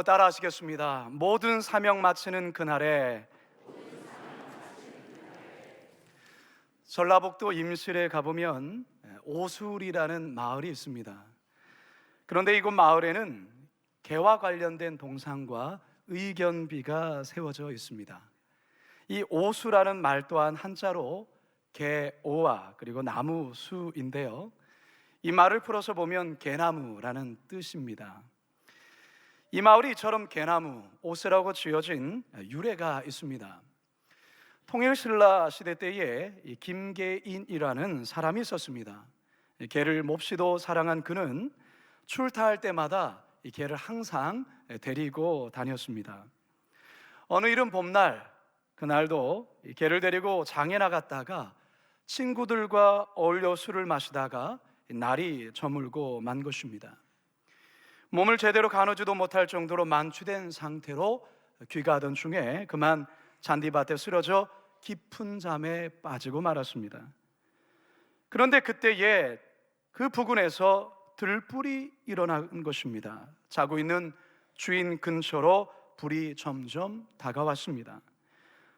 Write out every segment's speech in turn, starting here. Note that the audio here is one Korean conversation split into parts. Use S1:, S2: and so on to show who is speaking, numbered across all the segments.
S1: 따라 하시겠습니다. 모든 사명 마치는 그날에 전라북도 임실에 가보면 오술이라는 마을이 있습니다. 그런데 이곳 마을에는 개와 관련된 동상과 의견비가 세워져 있습니다. 이 오수라는 말 또한 한자로 개오와 그리고 나무수인데요, 이 말을 풀어서 보면 개나무라는 뜻입니다. 이 마을이 이처럼 개나무, 오수라고 지어진 유래가 있습니다. 통일신라 시대 때에 이 김계인이라는 사람이 있었습니다. 개를 몹시도 사랑한 그는 출타할 때마다 이 개를 항상 데리고 다녔습니다. 어느 이른 봄날, 그날도 이 개를 데리고 장에 나갔다가 친구들과 어울려 술을 마시다가 날이 저물고 만 것입니다. 몸을 제대로 가누지도 못할 정도로 만취된 상태로 귀가하던 중에 그만 잔디밭에 쓰러져 깊은 잠에 빠지고 말았습니다. 그런데 그때에 그 부근에서 들불이 일어난 것입니다. 자고 있는 주인 근처로 불이 점점 다가왔습니다.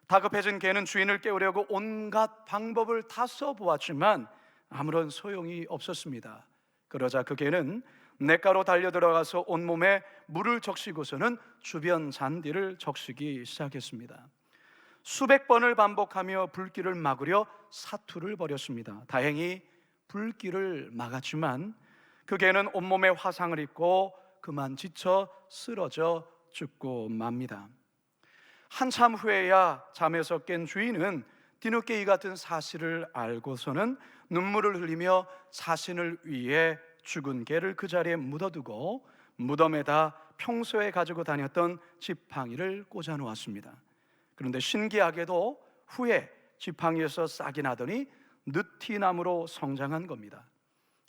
S1: 다급해진 개는 주인을 깨우려고 온갖 방법을 다 써보았지만 아무런 소용이 없었습니다. 그러자 그 개는 냇가로 달려들어가서 온몸에 물을 적시고서는 주변 잔디를 적시기 시작했습니다. 수백 번을 반복하며 불길을 막으려 사투를 벌였습니다. 다행히 불길을 막았지만 그 개는 온몸에 화상을 입고 그만 지쳐 쓰러져 죽고 맙니다. 한참 후에야 잠에서 깬 주인은 뒤늦게 이 같은 사실을 알고서는 눈물을 흘리며 자신을 위해 죽은 개를 그 자리에 묻어두고 무덤에다 평소에 가지고 다녔던 지팡이를 꽂아 놓았습니다. 그런데 신기하게도 후에 지팡이에서 싹이 나더니 느티나무로 성장한 겁니다.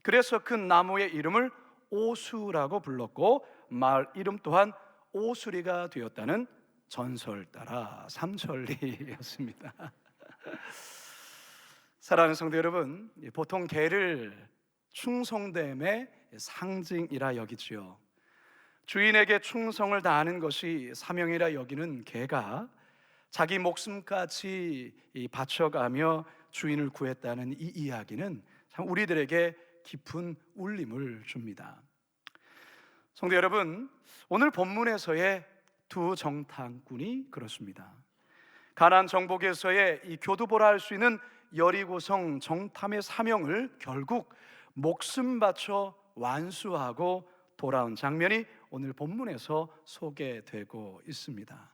S1: 그래서 그 나무의 이름을 오수라고 불렀고 마을 이름 또한 오수리가 되었다는 전설 따라 삼천리였습니다. 사랑하는 성도 여러분, 보통 개를 충성됨의 상징이라 여기지요. 주인에게 충성을 다하는 것이 사명이라 여기는 개가 자기 목숨까지 바쳐가며 주인을 구했다는 이 이야기는 참 우리들에게 깊은 울림을 줍니다. 성도 여러분, 오늘 본문에서의 두 정탐꾼이 그렇습니다. 가나안 정복에서의 이 교두보라 할 수 있는 여리고성 정탐의 사명을 결국 목숨 바쳐 완수하고 돌아온 장면이 오늘 본문에서 소개되고 있습니다.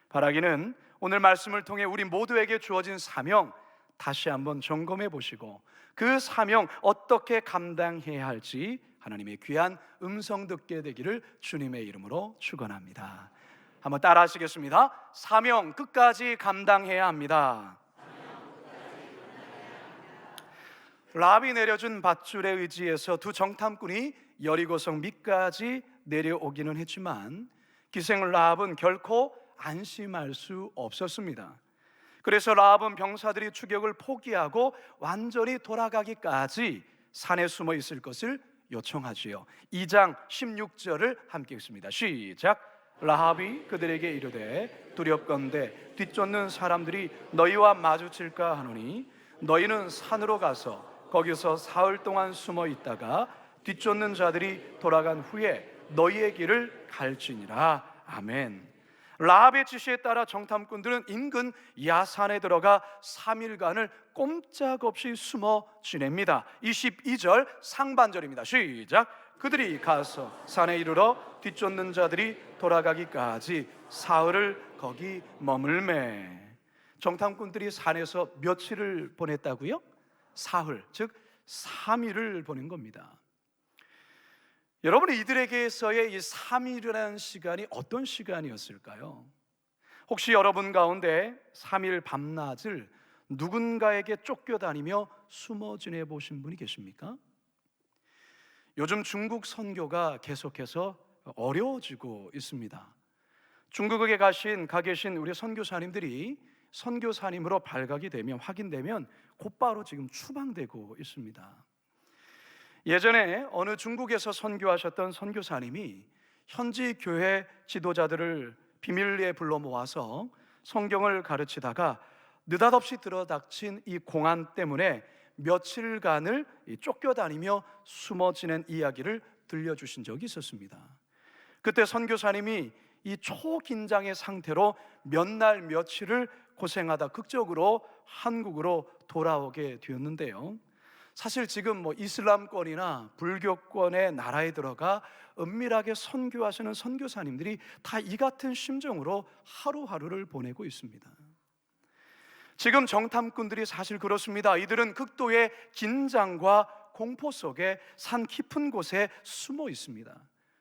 S1: 바라기는 오늘 말씀을 통해 우리 모두에게 주어진 사명 다시 한번 점검해 보시고 그 사명 어떻게 감당해야 할지 하나님의 귀한 음성 듣게 되기를 주님의 이름으로 축원합니다. 한번 따라 하시겠습니다. 사명 끝까지 감당해야 합니다. 라합이 내려준 밧줄에 의지해서 두 정탐꾼이 여리고성 밑까지 내려오기는 했지만 기생 라합은 결코 안심할 수 없었습니다. 그래서 라합은 병사들이 추격을 포기하고 완전히 돌아가기까지 산에 숨어 있을 것을 요청하지요. 2장 16절을 함께 읽습니다. 시작. 라합이 그들에게 이르되 두렵건대 뒤쫓는 사람들이 너희와 마주칠까 하노니 너희는 산으로 가서 거기서 사흘 동안 숨어 있다가 뒤쫓는 자들이 돌아간 후에 너희의 길을 갈지니라. 아멘. 라합의 지시에 따라 정탐꾼들은 인근 야산에 들어가 3일간을 꼼짝없이 숨어 지냅니다. 22절 상반절입니다. 시작. 그들이 가서 산에 이르러 뒤쫓는 자들이 돌아가기까지 사흘을 거기 머물매. 정탐꾼들이 산에서 며칠을 보냈다고요? 사흘, 즉 3일을 보낸 겁니다. 여러분, 이들에게서의 이 3일이라는 시간이 어떤 시간이었을까요? 혹시 여러분 가운데 3일 밤낮을 누군가에게 쫓겨다니며 숨어 지내 보신 분이 계십니까? 요즘 중국 선교가 계속해서 어려워지고 있습니다. 중국에 가 계신 우리 선교사님들이 선교사님으로 발각이 되면 확인되면 곧바로 지금 추방되고 있습니다. 예전에 어느 중국에서 선교하셨던 선교사님이 현지 교회 지도자들을 비밀리에 불러 모아서 성경을 가르치다가 느닷없이 들어닥친 이 공안 때문에 며칠간을 쫓겨다니며 숨어 지낸 이야기를 들려주신 적이 있었습니다. 그때 선교사님이 이 초긴장의 상태로 몇 날 며칠을 고생하다 극적으로 한국으로 돌아오게 되었는데요. 사실 지금 이슬람권이나 불교권의 나라에 들어가 은밀하게 선교하시는 선교사님들이 다 이 같은 심정으로 하루하루를 보내고 있습니다. 지금 정탐꾼들이 사실 그렇습니다. 이들은 극도의 긴장과 공포 속에 산 깊은 곳에 숨어 있습니다.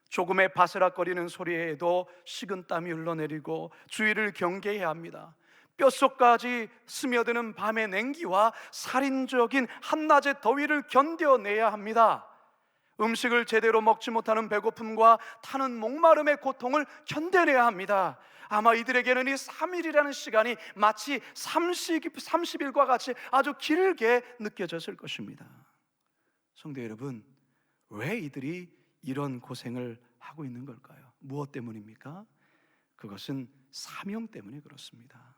S1: 조금의 바스락거리는 소리에도 식은땀이 흘러내리고 주위를 경계해야 합니다. 뼛속까지 스며드는 밤의 냉기와 살인적인 한낮의 더위를 견뎌내야 합니다. 음식을 제대로 먹지 못하는 배고픔과 타는 목마름의 고통을 견뎌내야 합니다. 아마 이들에게는 이 3일이라는 시간이 마치 30일과 같이 아주 길게 느껴졌을 것입니다. 성도 여러분, 왜 이들이 이런 고생을 하고 있는 걸까요? 무엇 때문입니까? 그것은 사명 때문에 그렇습니다.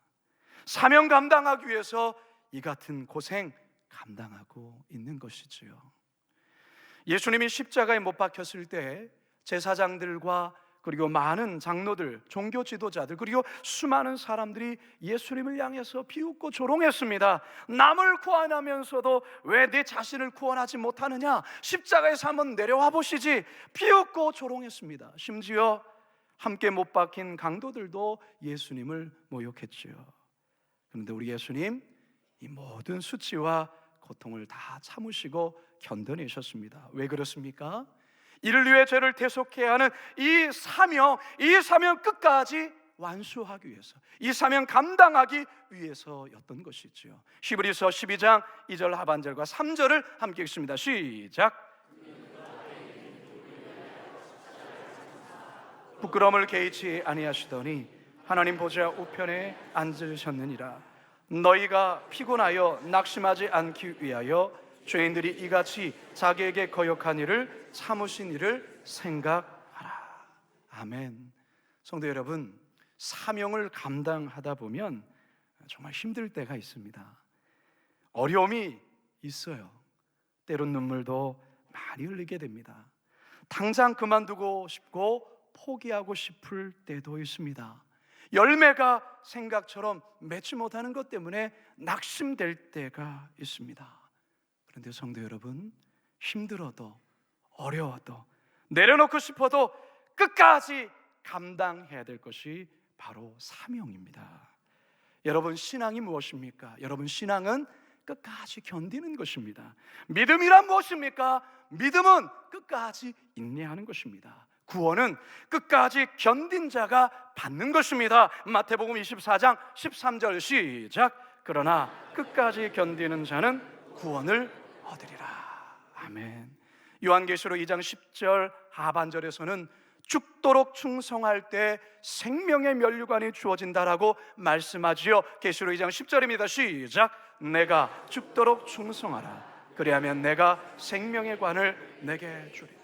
S1: 사명 감당하기 위해서 이 같은 고생 감당하고 있는 것이지요. 예수님이 십자가에 못 박혔을 때 제사장들과 그리고 많은 장로들, 종교 지도자들, 그리고 수많은 사람들이 예수님을 향해서 비웃고 조롱했습니다. 남을 구원하면서도 왜 내 자신을 구원하지 못하느냐? 십자가에서 한번 내려와 보시지. 비웃고 조롱했습니다. 심지어 함께 못 박힌 강도들도 예수님을 모욕했지요. 그런데 우리 예수님 이 모든 수치와 고통을 다 참으시고 견뎌내셨습니다. 왜 그렇습니까? 이를 위해 죄를 대속해야 하는 이 사명 끝까지 완수하기 위해서, 이 사명 감당하기 위해서였던 것이지요. 히브리서 12장 2절 하반절과 3절을 함께 읽습니다. 시작. 부끄러움을 개의치 아니하시더니 하나님 보좌 우편에 앉으셨느니라. 너희가 피곤하여 낙심하지 않기 위하여 죄인들이 이같이 자기에게 거역한 일을 참으신 일을 생각하라. 아멘. 성도 여러분, 사명을 감당하다 보면 정말 힘들 때가 있습니다. 어려움이 있어요. 때론 눈물도 많이 흘리게 됩니다. 당장 그만두고 싶고 포기하고 싶을 때도 있습니다. 열매가 생각처럼 맺지 못하는 것 때문에 낙심될 때가 있습니다. 그런데 성도 여러분, 힘들어도 어려워도 내려놓고 싶어도 끝까지 감당해야 될 것이 바로 사명입니다. 여러분, 신앙이 무엇입니까? 여러분, 신앙은 끝까지 견디는 것입니다. 믿음이란 무엇입니까? 믿음은 끝까지 인내하는 것입니다. 구원은 끝까지 견딘 자가 받는 것입니다. 마태복음 24장 13절 시작. 그러나 끝까지 견디는 자는 구원을 얻으리라. 아멘. 요한계시록 2장 10절 하반절에서는 죽도록 충성할 때 생명의 면류관이 주어진다라고 말씀하지요. 계시록 2장 10절입니다. 시작. 내가 죽도록 충성하라. 그리하면 내가 생명의 관을 내게 주리라.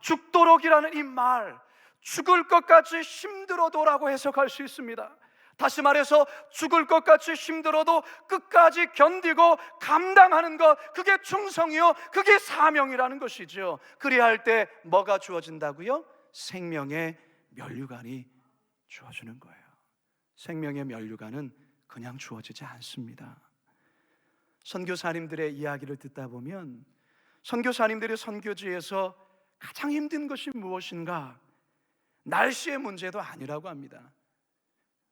S1: 죽도록이라는 이 말, 죽을 것 같이 힘들어도라고 해석할 수 있습니다. 다시 말해서 죽을 것 같이 힘들어도 끝까지 견디고 감당하는 것, 그게 충성이요, 그게 사명이라는 것이죠. 그리할 때 뭐가 주어진다고요? 생명의 면류관이 주어지는 거예요. 생명의 면류관은 그냥 주어지지 않습니다. 선교사님들의 이야기를 듣다 보면 선교사님들이 선교지에서 가장 힘든 것이 무엇인가? 날씨의 문제도 아니라고 합니다.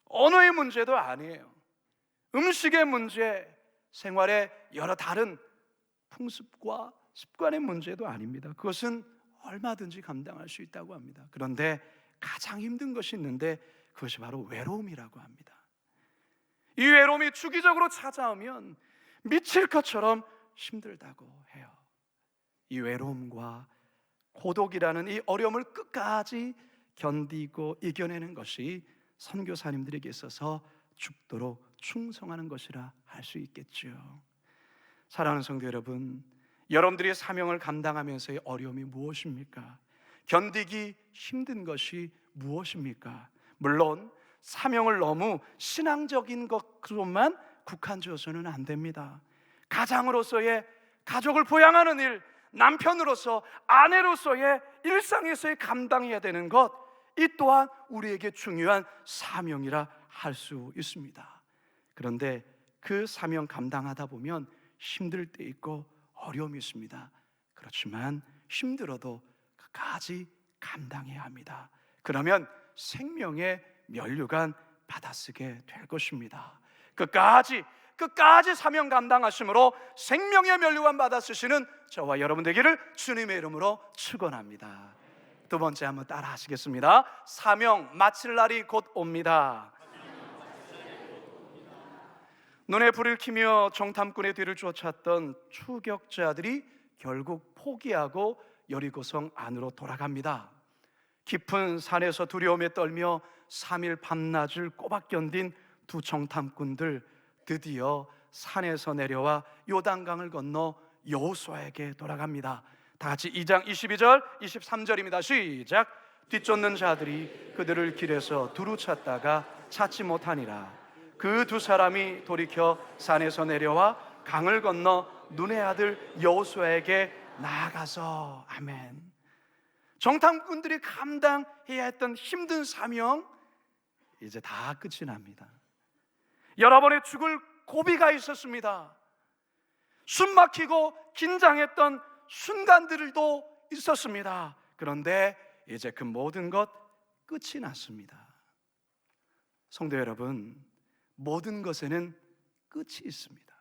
S1: 언어의 문제도 아니에요. 음식의 문제, 생활의 여러 다른 풍습과 습관의 문제도 아닙니다. 그것은 얼마든지 감당할 수 있다고 합니다. 그런데 가장 힘든 것이 있는데 그것이 바로 외로움이라고 합니다. 이 외로움이 주기적으로 찾아오면 미칠 것처럼 힘들다고 해요. 이 외로움과 고독이라는 이 어려움을 끝까지 견디고 이겨내는 것이 선교사님들에게 있어서 죽도록 충성하는 것이라 할 수 있겠죠. 사랑하는 성도 여러분, 여러분들이 사명을 감당하면서의 어려움이 무엇입니까? 견디기 힘든 것이 무엇입니까? 물론 사명을 너무 신앙적인 것으로만 국한지어서는 안 됩니다. 가장으로서의 가족을 부양하는 일, 남편으로서 아내로서의 일상에서의 감당해야 되는 것, 이 또한 우리에게 중요한 사명이라 할 수 있습니다. 그런데 그 사명 감당하다 보면 힘들 때 있고 어려움이 있습니다. 그렇지만 힘들어도 끝까지 감당해야 합니다. 그러면 생명의 면류관 받아쓰게 될 것입니다. 끝까지 사명 감당하심으로 생명의 면류관 받아쓰시는 저와 여러분 되기를 주님의 이름으로 축원합니다. 두 번째 한번 따라 하시겠습니다. 사명 마칠 날이 곧 옵니다. 눈에 불을 켜며 정탐꾼의 뒤를 쫓았던 추격자들이 결국 포기하고 여리고성 안으로 돌아갑니다. 깊은 산에서 두려움에 떨며 3일 밤낮을 꼬박 견딘 두 정탐꾼들, 드디어 산에서 내려와 요단강을 건너 여호수아에게 돌아갑니다. 다 같이 2장 22절 23절입니다. 시작. 뒤쫓는 자들이 그들을 길에서 두루 찾다가 찾지 못하니라. 그 두 사람이 돌이켜 산에서 내려와 강을 건너 눈의 아들 여호수아에게 나아가서. 아멘. 정탐꾼들이 감당해야 했던 힘든 사명 이제 다 끝이 납니다. 여러 번의 죽을 고비가 있었습니다. 숨 막히고 긴장했던 순간들도 있었습니다. 그런데 이제 그 모든 것 끝이 났습니다. 성도 여러분, 모든 것에는 끝이 있습니다.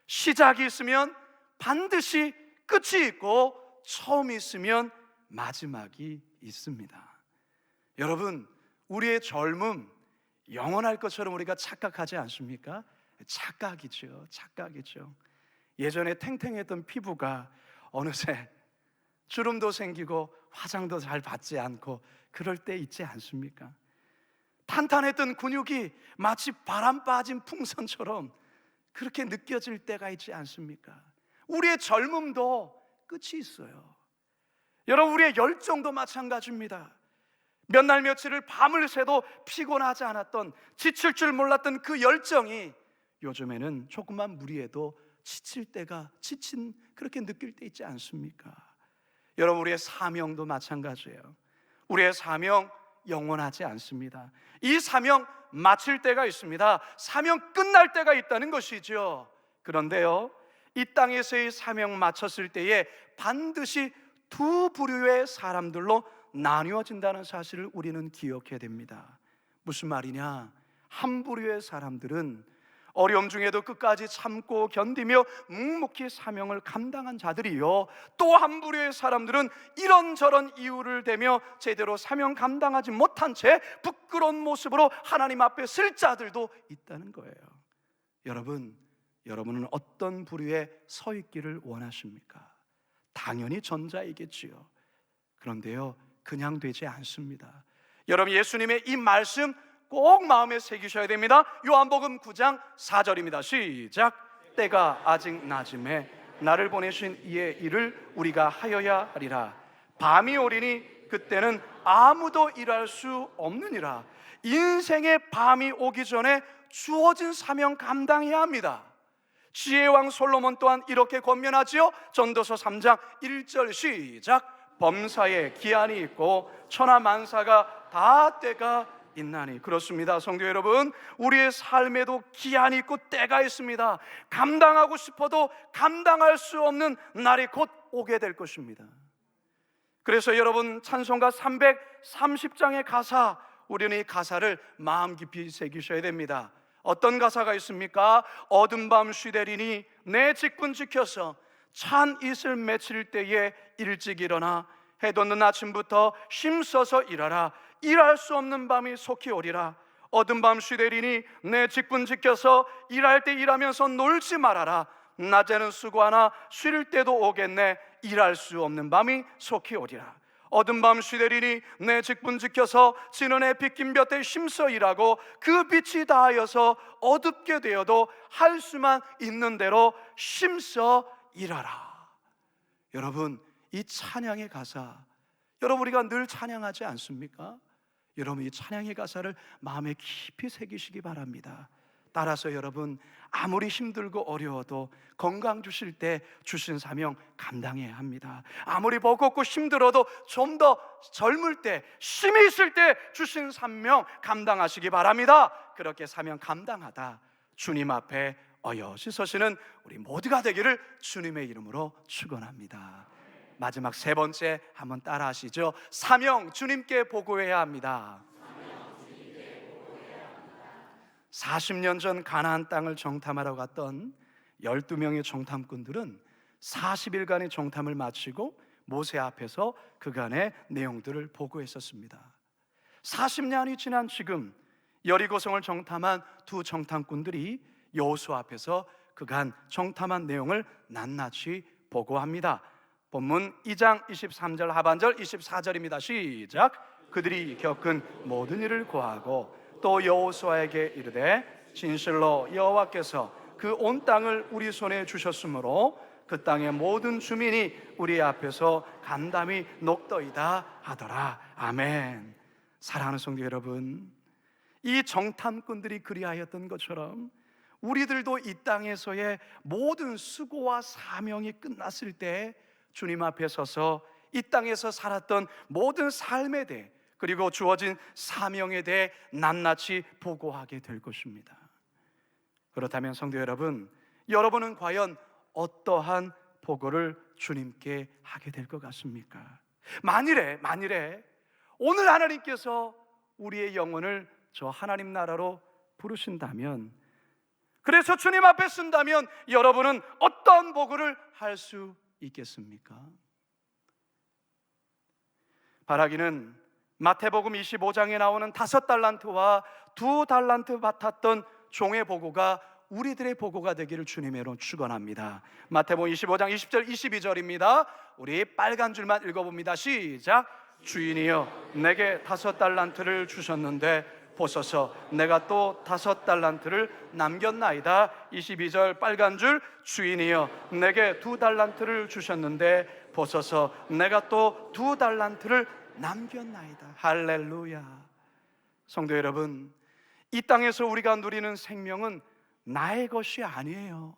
S1: 시작이 있으면 반드시 끝이 있고 처음이 있으면 마지막이 있습니다. 여러분, 우리의 젊음 영원할 것처럼 우리가 착각하지 않습니까? 착각이죠. 예전에 탱탱했던 피부가 어느새 주름도 생기고 화장도 잘 받지 않고 그럴 때 있지 않습니까? 탄탄했던 근육이 마치 바람 빠진 풍선처럼 그렇게 느껴질 때가 있지 않습니까? 우리의 젊음도 끝이 있어요. 여러분, 우리의 열정도 마찬가지입니다. 몇 날 며칠을 밤을 새도 피곤하지 않았던, 지칠 줄 몰랐던 그 열정이 요즘에는 조금만 무리해도 지친 그렇게 느낄 때 있지 않습니까? 여러분, 우리의 사명도 마찬가지예요. 우리의 사명 영원하지 않습니다. 이 사명 마칠 때가 있습니다. 사명 끝날 때가 있다는 것이죠. 그런데요, 이 땅에서의 사명 마쳤을 때에 반드시 두 부류의 사람들로 나뉘어진다는 사실을 우리는 기억해야 됩니다. 무슨 말이냐? 한 부류의 사람들은 어려움 중에도 끝까지 참고 견디며 묵묵히 사명을 감당한 자들이요, 또 한 부류의 사람들은 이런저런 이유를 대며 제대로 사명 감당하지 못한 채 부끄러운 모습으로 하나님 앞에 설 자들도 있다는 거예요. 여러분은 어떤 부류에 서 있기를 원하십니까? 당연히 전자이겠지요. 그런데요, 그냥 되지 않습니다. 여러분, 예수님의 이 말씀 꼭 마음에 새기셔야 됩니다. 요한복음 9장 4절입니다. 시작. 때가 아직 낮음에 나를 보내신 이의 일을 우리가 하여야 하리라. 밤이 오리니 그때는 아무도 일할 수 없느니라. 인생의 밤이 오기 전에 주어진 사명 감당해야 합니다. 지혜왕 솔로몬 또한 이렇게 권면하지요. 전도서 3장 1절 시작. 범사에 기한이 있고 천하 만사가 다 때가 있나니. 그렇습니다. 성도 여러분, 우리의 삶에도 기한이 있고 때가 있습니다. 감당하고 싶어도 감당할 수 없는 날이 곧 오게 될 것입니다. 그래서 여러분, 찬송가 330장의 가사, 우리는 이 가사를 마음 깊이 새기셔야 됩니다. 어떤 가사가 있습니까? 어둠 밤 쉬되리니 내 직분 지켜서 찬 이슬 맺힐 때에 일찍 일어나 해 돋는 아침부터 힘써서 일하라. 일할 수 없는 밤이 속히 오리라. 어둠 밤 쉬되리니 내 직분 지켜서 일할 때 일하면서 놀지 말아라. 낮에는 수고하나 쉴 때도 오겠네. 일할 수 없는 밤이 속히 오리라. 어둠 밤 쉬되리니 내 직분 지켜서 지는 해 빗긴 볕에 힘써 일하고 그 빛이 다하여서 어둡게 되어도 할 수만 있는 대로 힘써 일하라. 여러분, 이 찬양의 가사, 여러분, 우리가 늘 찬양하지 않습니까? 여러분, 이 찬양의 가사를 마음에 깊이 새기시기 바랍니다. 따라서 여러분, 아무리 힘들고 어려워도 건강 주실 때 주신 사명 감당해야 합니다. 아무리 버겁고 힘들어도 좀 더 젊을 때, 힘이 있을 때 주신 사명 감당하시기 바랍니다. 그렇게 사명 감당하다 주님 앞에 어여시 서시는 우리 모두가 되기를 주님의 이름으로 축원합니다. 마지막 세 번째 한번 따라 하시죠. 사명 주님께 보고해야 합니다. 40년 전 가나안 땅을 정탐하러 갔던 12명의 정탐꾼들은 40일간의 정탐을 마치고 모세 앞에서 그간의 내용들을 보고했었습니다. 40년이 지난 지금 여리고성을 정탐한 두 정탐꾼들이 여호수아 앞에서 그간 정탐한 내용을 낱낱이 보고합니다. 본문 2장 23절 하반절 24절입니다. 시작. 그들이 겪은 모든 일을 고하고 또 여호수아에게 이르되 진실로 여호와께서 그 온 땅을 우리 손에 주셨으므로 그 땅의 모든 주민이 우리 앞에서 간담이 녹더이다 하더라. 아멘. 사랑하는 성도 여러분, 이 정탐꾼들이 그리하였던 것처럼 우리들도 이 땅에서의 모든 수고와 사명이 끝났을 때 주님 앞에 서서 이 땅에서 살았던 모든 삶에 대해, 그리고 주어진 사명에 대해 낱낱이 보고하게 될 것입니다. 그렇다면 성도 여러분, 여러분은 과연 어떠한 보고를 주님께 하게 될 것 같습니까? 만일에 오늘 하나님께서 우리의 영혼을 저 하나님 나라로 부르신다면, 그래서 주님 앞에 쓴다면 여러분은 어떤 보고를 할 수 있겠습니까? 바라기는 마태복음 25장에 나오는 5달란트와 2달란트 맡았던 종의 보고가 우리들의 보고가 되기를 주님으로 축원합니다. 마태복음 25장 20절 22절입니다. 우리 빨간 줄만 읽어봅니다. 시작. 주인이여 내게 5달란트를 주셨는데 보소서 내가 또 5달란트를 남겼나이다. 22절 빨간 줄. 주인이여 내게 2달란트를 주셨는데 보소서 내가 또 2달란트를 남겼나이다. 할렐루야. 성도 여러분, 이 땅에서 우리가 누리는 생명은 나의 것이 아니에요.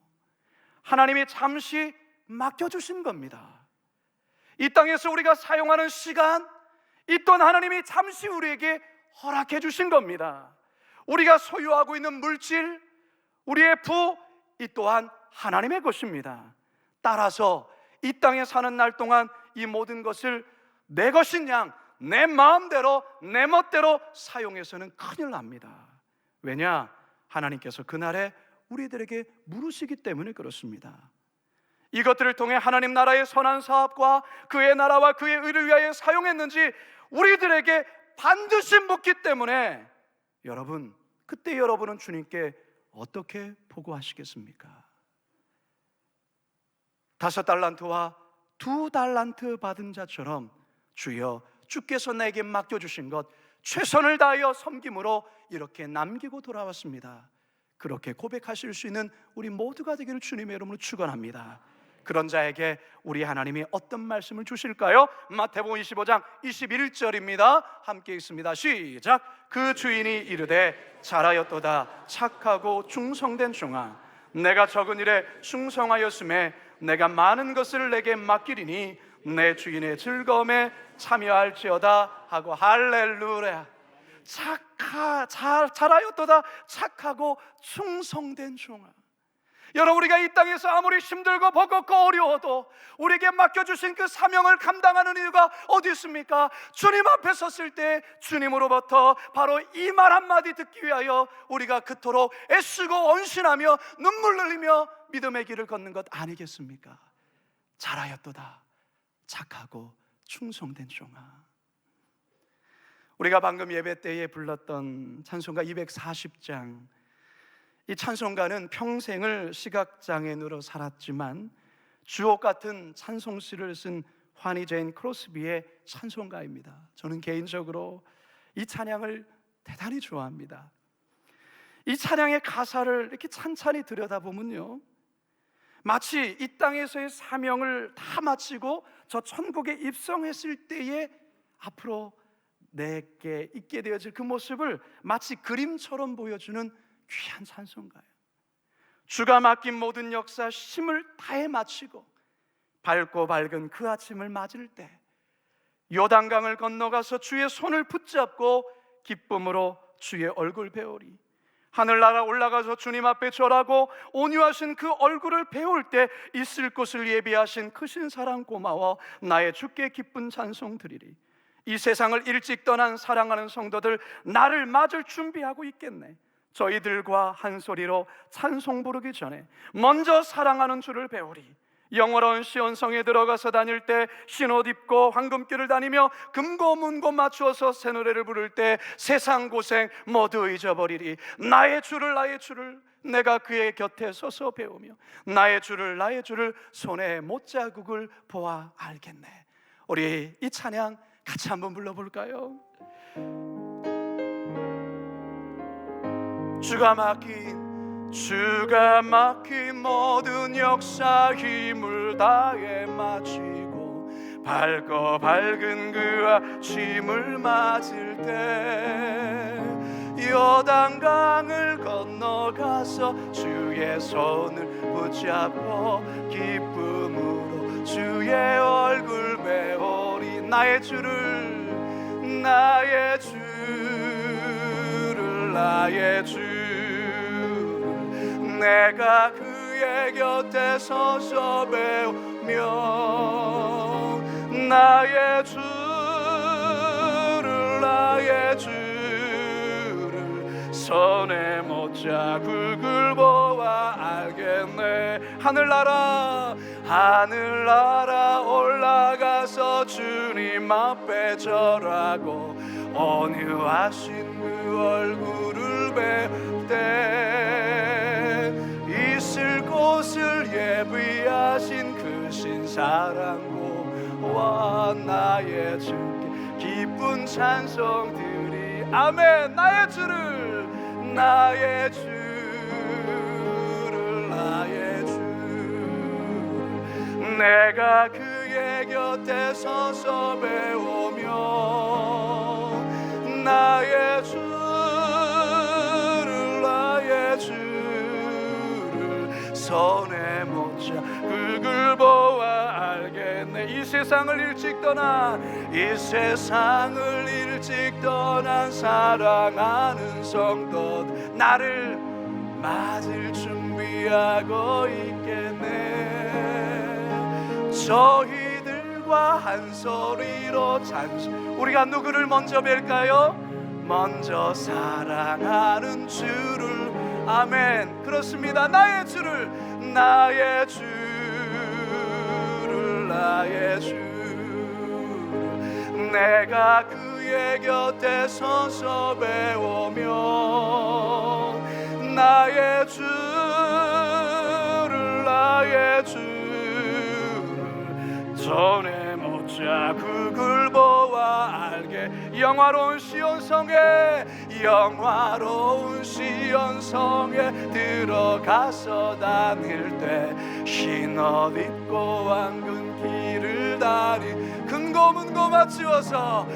S1: 하나님이 잠시 맡겨주신 겁니다. 이 땅에서 우리가 사용하는 시간, 이 또한 하나님이 잠시 우리에게 허락해 주신 겁니다. 우리가 소유하고 있는 물질, 우리의 부, 이 또한 하나님의 것입니다. 따라서 이 땅에 사는 날 동안 이 모든 것을 내 것인 양, 내 마음대로, 내 멋대로 사용해서는 큰일 납니다. 왜냐? 하나님께서 그날에 우리들에게 물으시기 때문에 그렇습니다. 이것들을 통해 하나님 나라의 선한 사업과 그의 나라와 그의 의를 위하여 사용했는지 우리들에게 반드시 묻기 때문에 여러분, 그때 여러분은 주님께 어떻게 보고하시겠습니까? 5달란트와 2달란트 받은 자처럼 주여 주께서 내게 맡겨주신 것 최선을 다하여 섬김으로 이렇게 남기고 돌아왔습니다. 그렇게 고백하실 수 있는 우리 모두가 되기를 주님의 이름으로 축원합니다. 그런 자에게 우리 하나님이 어떤 말씀을 주실까요? 마태복음 25장 21절입니다. 함께 읽습니다. 시작. 그 주인이 이르되 잘하였도다 착하고 충성된 종아, 내가 적은 일에 충성하였음에 내가 많은 것을 내게 맡기리니 내 주인의 즐거움에 참여할지어다 하고. 할렐루야. 잘하였도다 착하고 충성된 종아. 여러분, 우리가 이 땅에서 아무리 힘들고 버겁고 어려워도 우리에게 맡겨주신 그 사명을 감당하는 이유가 어디 있습니까? 주님 앞에 섰을 때 주님으로부터 바로 이 말 한마디 듣기 위하여 우리가 그토록 애쓰고 언신하며 눈물 흘리며 믿음의 길을 걷는 것 아니겠습니까? 잘하였도다 착하고 충성된 종아. 우리가 방금 예배 때에 불렀던 찬송가 240장, 이 찬송가는 평생을 시각장애인으로 살았지만 주옥 같은 찬송시를 쓴 환희 제인 크로스비의 찬송가입니다. 저는 개인적으로 이 찬양을 대단히 좋아합니다. 이 찬양의 가사를 이렇게 찬찬히 들여다보면요, 마치 이 땅에서의 사명을 다 마치고 저 천국에 입성했을 때의 앞으로 내게 있게 되어질 그 모습을 마치 그림처럼 보여주는 귀한 찬송가예요. 주가 맡긴 모든 역사 힘을 다해 마치고 밝고 밝은 그 아침을 맞을 때 요단강을 건너가서 주의 손을 붙잡고 기쁨으로 주의 얼굴 배우리. 하늘나라 올라가서 주님 앞에 절하고 온유하신 그 얼굴을 배울 때 있을 곳을 예비하신 크신 사랑 고마워 나의 주께 기쁜 찬송 드리리. 이 세상을 일찍 떠난 사랑하는 성도들 나를 맞을 준비하고 있겠네. 저희들과 한 소리로 찬송 부르기 전에 먼저 사랑하는 주를 배우리. 영원한 시온성에 들어가서 다닐 때 흰옷 입고 황금길을 다니며 금고 문고 맞추어서 새 노래를 부를 때 세상 고생 모두 잊어버리리. 나의 주를 내가 그의 곁에 서서 배우며 나의 주를 손에 못자국을 보아 알겠네. 우리 이 찬양 같이 한번 불러볼까요? 주가 맡긴 모든 역사 힘을 다해 마치고 밝고 밝은 그 아침을 맞을 때 요단강을 건너가서 주의 손을 붙잡고 기쁨으로 주의 얼굴 배우리. 나의 주를 내가 그의 곁에 서서 배우며 나의 주를 손에 못자국을 보아 알겠네. 하늘나라 올라가서 주님 앞에 절하고 온유하신 그 얼굴을 배울 때 있을 곳을 예비하신 크신 사랑과 나의 주께 기쁜 찬송들이 아멘. 나의 주를 내가 그의 곁에 서서 배우며 나의 주를 손에 못자국을 보아 알겠네. 이 세상을 일찍 떠난 사랑하는 성도 나를 맞을 준비하고 있겠네. 저희들과 한 소리로 우리가 누구를 먼저 뵐까요? 먼저 사랑하는 주를. 아멘. 그렇습니다. 나의 주를 내가 그의 곁에 서서 배우며 나의 주를 손에 못자국을 보아 알게. 영화로운 시온성에 들어가서 다닐 때 흰옷 입고 황금 길을 다니 금고문고 맞추어서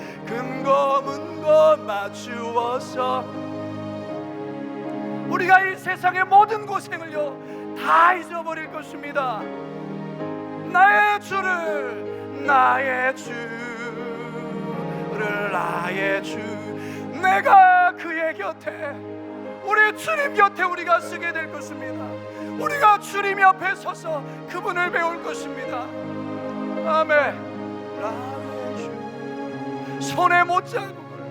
S1: 우리가 이 세상의 모든 고생을요 다 잊어버릴 것입니다. 나의 주를 내가 그의 곁에 우리 주님 곁에 우리가 쓰게 될 것입니다. 우리가 주님 옆에 서서 그분을 배울 것입니다. 아멘. 나의 주 손에 못자국을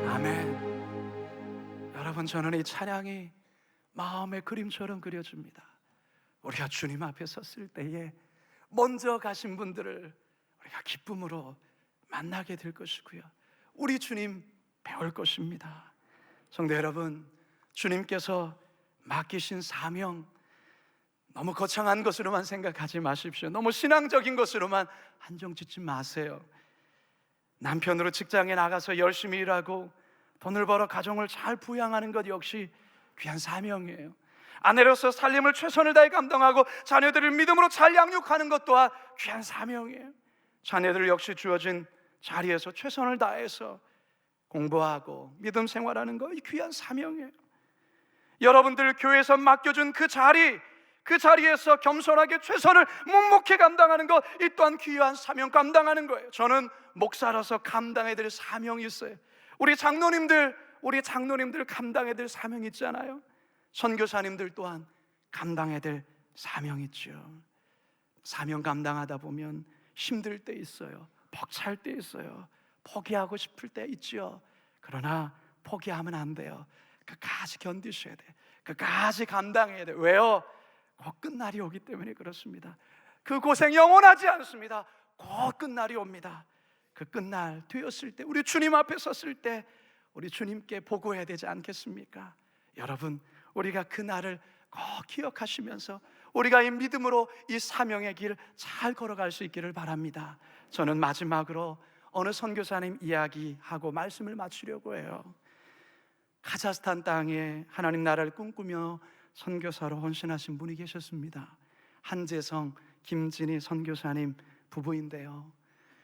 S1: 아멘. 여러분, 저는 이 찬양이 마음의 그림처럼 그려집니다. 우리가 주님 앞에 섰을 때에 먼저 가신 분들을 우리가 기쁨으로 만나게 될 것이고요, 우리 주님 배울 것입니다. 성도 여러분, 주님께서 맡기신 사명 너무 거창한 것으로만 생각하지 마십시오. 너무 신앙적인 것으로만 한정 짓지 마세요. 남편으로 직장에 나가서 열심히 일하고 돈을 벌어 가정을 잘 부양하는 것 역시 귀한 사명이에요. 아내로서 살림을 최선을 다해 감당하고 자녀들을 믿음으로 잘 양육하는 것 또한 귀한 사명이에요. 자녀들 역시 주어진 자리에서 최선을 다해서 공부하고 믿음 생활하는 거 이 귀한 사명이에요. 여러분들 교회에서 맡겨준 그 자리에서 겸손하게 최선을 묵묵히 감당하는 것, 이 또한 귀한 사명 감당하는 거예요. 저는 목사로서 감당해야 될 사명이 있어요. 우리 장로님들 감당해야 될 사명이 있잖아요. 선교사님들 또한 감당해야 될 사명이 있죠. 사명 감당하다 보면 힘들 때 있어요. 벅찰 때 있어요. 포기하고 싶을 때 있죠. 그러나 포기하면 안 돼요. 끝까지 견디셔야 돼요. 끝까지 감당해야 돼요. 왜요? 곧 끝날이 오기 때문에 그렇습니다. 그 고생 영원하지 않습니다. 곧 끝날이 옵니다. 그 끝날 되었을 때, 우리 주님 앞에 섰을 때 우리 주님께 보고해야 되지 않겠습니까? 여러분, 우리가 그 날을 꼭 기억하시면서 우리가 이 믿음으로 이 사명의 길 잘 걸어갈 수 있기를 바랍니다. 저는 마지막으로 어느 선교사님 이야기하고 말씀을 마치려고 해요. 카자흐스탄 땅에 하나님 나라를 꿈꾸며 선교사로 헌신하신 분이 계셨습니다. 한재성, 김진희 선교사님 부부인데요.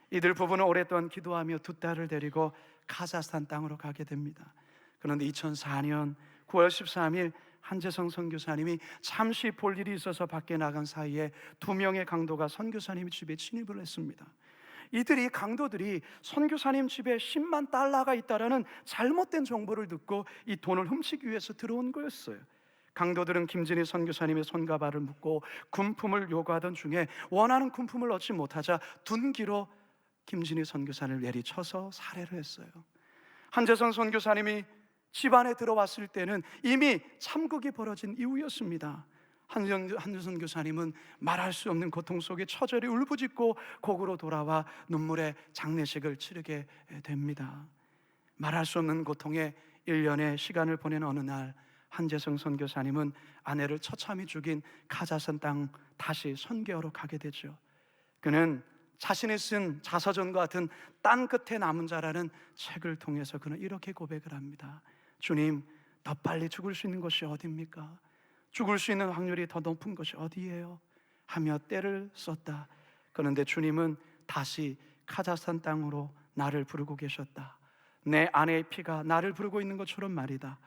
S1: 이들 부부는 오랫동안 기도하며 두 딸을 데리고 카자흐스탄 땅으로 가게 됩니다. 그런데 2004년 9월 13일 한재성 선교사님이 잠시 볼 일이 있어서 밖에 나간 사이에 두 명의 강도가 선교사님 집에 침입을 했습니다. 이들이 강도들이 선교사님 집에 10만 달러가 있다라는 잘못된 정보를 듣고 이 돈을 훔치기 위해서 들어온 거였어요. 강도들은 김진희 선교사님의 손과 발을 묶고 군품을 요구하던 중에 원하는 군품을 얻지 못하자 둔기로 김진희 선교사를 내리쳐서 살해를 했어요. 한재성 선교사님이 집 안에 들어왔을 때는 이미 참극이 벌어진 이후였습니다. 한재성 교사님은 말할 수 없는 고통 속에 처절히 울부짖고 곡으로 돌아와 눈물의 장례식을 치르게 됩니다. 말할 수 없는 고통에 1년의 시간을 보낸 어느 날 한재성 선교사님은 아내를 처참히 죽인 카자흐스탄 땅 다시 선교하러 가게 되죠. 그는 자신이 쓴 자서전과 같은 땅 끝에 남은 자라는 책을 통해서 그는 이렇게 고백을 합니다. 주님, 더 빨리 죽을 수 있는 곳이 어디입니까? 죽을 수 있는 확률이 더 높은 것이 어디예요? 하며 때를 썼다. 그런데 주님은 다시 카자흐스탄 땅으로 나를 부르고 계셨다. 내 아내의 피가 나를 부르고 있는 것처럼 말이다.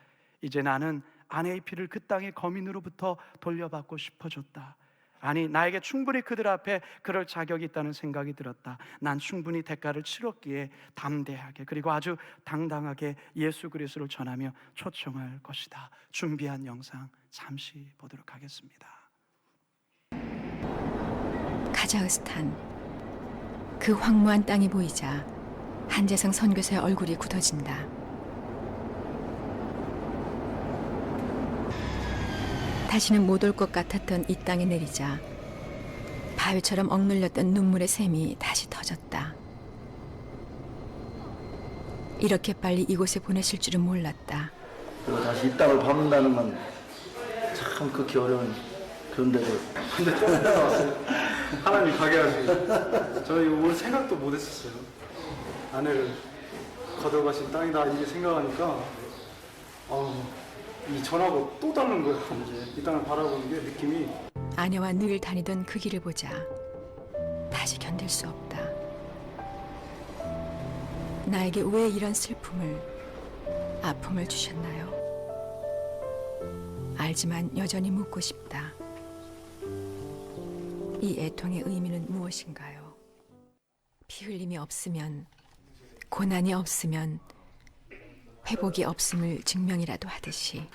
S1: 이제 나는 아내의 피를 그 땅의 거민으로부터 돌려받고 싶어졌다. 아니, 나에게 충분히 그들 앞에 그럴 자격이 있다는 생각이 들었다. 난 충분히 대가를 치렀기에 담대하게 그리고 아주 당당하게 예수 그리스도를 전하며 초청할 것이다. 준비한 영상 잠시 보도록 하겠습니다.
S2: 카자흐스탄, 그 황무한 땅이 보이자 한재성 선교사의 얼굴이 굳어진다. 다시는 못 올 것 같았던 이 땅에 내리자 바위처럼 억눌렸던 눈물의 샘이 다시 터졌다. 이렇게 빨리 이곳에 보내실 줄은 몰랐다.
S3: 그리고 다시 이 땅을 밟는다는 건 참 극히 어려운 그런 데를.
S4: 하나님이 가게 하시고 저는 이거 올 생각도 못 했었어요. 아내를 거둬가신 땅이다 이게 생각하니까 이 전하고 또 다른 거예요. 이제 이 땅을 바라보는 게 느낌이.
S2: 아내와 늘 다니던 그 길을 보자 다시 견딜 수 없다. 나에게 왜 이런 슬픔을, 아픔을 주셨나요? 알지만 여전히 묻고 싶다. 이 애통의 의미는 무엇인가요? 피 흘림이 없으면, 고난이 없으면 회복이 없음을 증명이라도 하듯이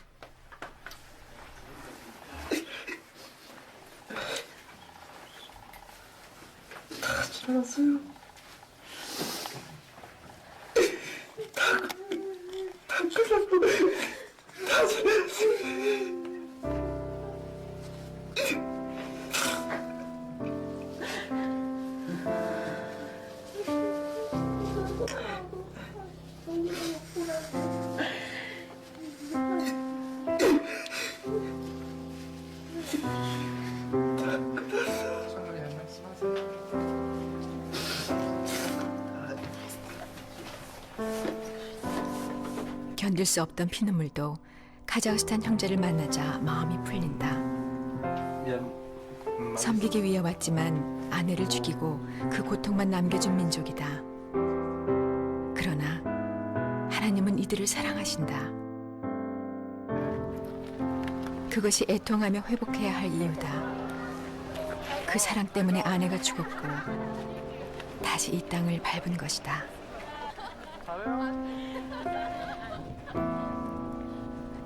S3: 다 지나갔어요. 다 끝났고 다 지나갔어요.
S2: 견딜 수 없던 피눈물도 카자흐스탄 형제를 만나자 마음이 풀린다. 섬기기 위해 왔지만 아내를 죽이고 그 고통만 남겨준 민족이다. 그러나 하나님은 이들을 사랑하신다. 그것이 애통하며 회복해야 할 이유다. 그 사랑 때문에 아내가 죽었고 다시 이 땅을 밟은 것이다.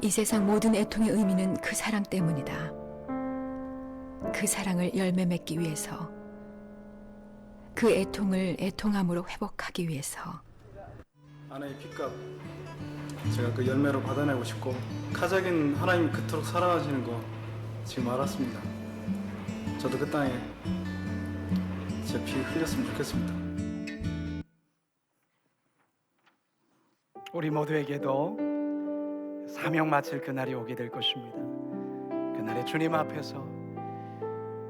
S2: 이 세상 모든 애통의 의미는 그 사랑 때문이다. 그 사랑을 열매 맺기 위해서, 그 애통을 애통함으로 회복하기 위해서.
S4: 아내의 핏값 제가 그 열매로 받아내고 싶고, 카자흐인 하나님 그토록 사랑하시는 거 지금 알았습니다. 저도 그 땅에 제 피 흘렸으면 좋겠습니다.
S1: 우리 모두에게도 사명 마칠 그날이 오게 될 것입니다. 그날에 주님 앞에서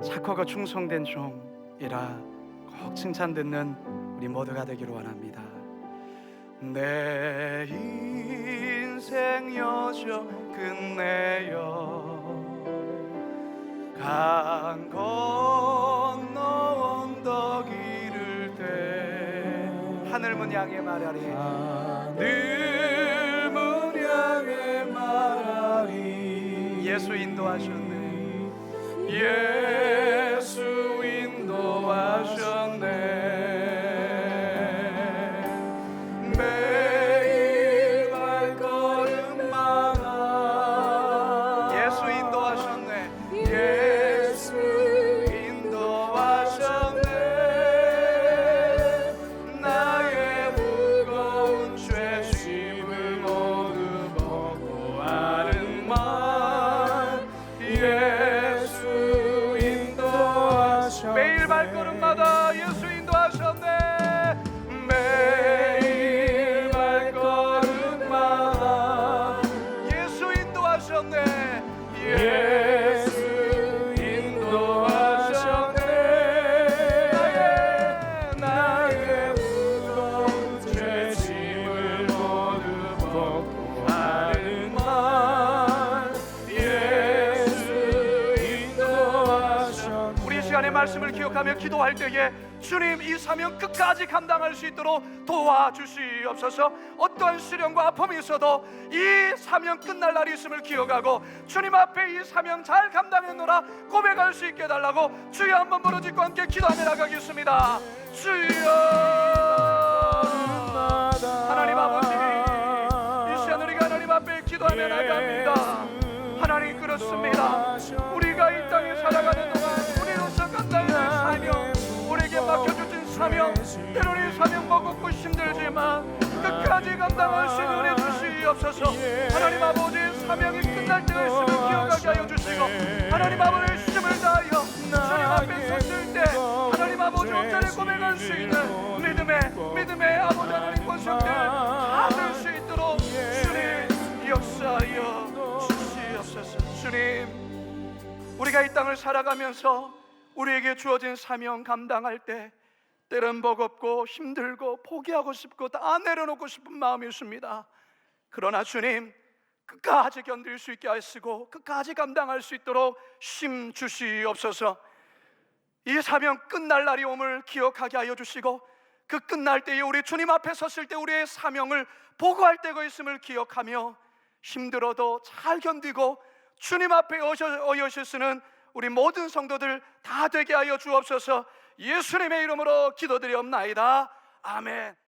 S1: 착하고 충성된 종이라 꼭 칭찬 듣는 우리 모두가 되기를 원합니다. 내 인생 여정 끝내요 강 건너 언덕 이를 때 하늘문 향해 말하리 하늘문 향해 말하리 예수 인도하셨네 예수 인도하셨네 매일 발걸음마다 예수 인도하셨네 예수 인도하셨네 나의 무거운 죄짐을 모두 벗고 하는 말 예수 인도하셨네 매일 발걸음마다 예수 인도하셨네 매일 발걸음마다 예수 인도하셨네 예수 인도하셨네 나의 무거운 죄짐을 모두 벗고 하는 말 예수 인도하셨네 우리 시간의 말씀을 기억하며 기도할 때에 주님 이 사명 끝까지 감당할 수 있도록 도와주시옵소서. 어떠한 시련과 아픔이 있어도 이 사명 끝날 날이 있음을 기억하고 주님 앞에 이 사명 잘 감당했노라 고백할 수 있게 해달라고 주여 한번 부르짖고 함께 기도하며 나가겠습니다. 주여 하나님 아버지 이 시간 우리가 하나님 앞에 기도하며 나갑니다. 하나님 그렇습니다. 우리가 이 땅에 살아가는 동안 우리로서 감당해야 할 사명 우리에게 맡겨주신 사명 때로는 이 사명 무겁고 힘들지만 끝까지 감당할 수 있는 은혜 주시옵소서. 하나님 아버지 사명이 끝날 때가 있음을 기억하게 하여 주시고 하나님 아버지 힘을 다하여 주님 앞에 섰을 때 하나님 아버지 옷자리 고백할 수 있는 믿음의 아버지 하나님 권속들 다 될 수 있도록 주님 역사하여 주시옵소서. 주님 우리가 이 땅을 살아가면서 우리에게 주어진 사명 감당할 때 때론 버겁고 힘들고 포기하고 싶고 다 내려놓고 싶은 마음이 있습니다. 그러나 주님 끝까지 견딜 수 있게 하시고 끝까지 감당할 수 있도록 힘 주시옵소서. 이 사명 끝날 날이 옴을 기억하게 하여 주시고 그 끝날 때에 우리 주님 앞에 섰을 때 우리의 사명을 보고할 때가 있음을 기억하며 힘들어도 잘 견디고 주님 앞에 어여시 쓰는 우리 모든 성도들 다 되게 하여 주옵소서. 예수님의 이름으로 기도드리옵나이다. 아멘.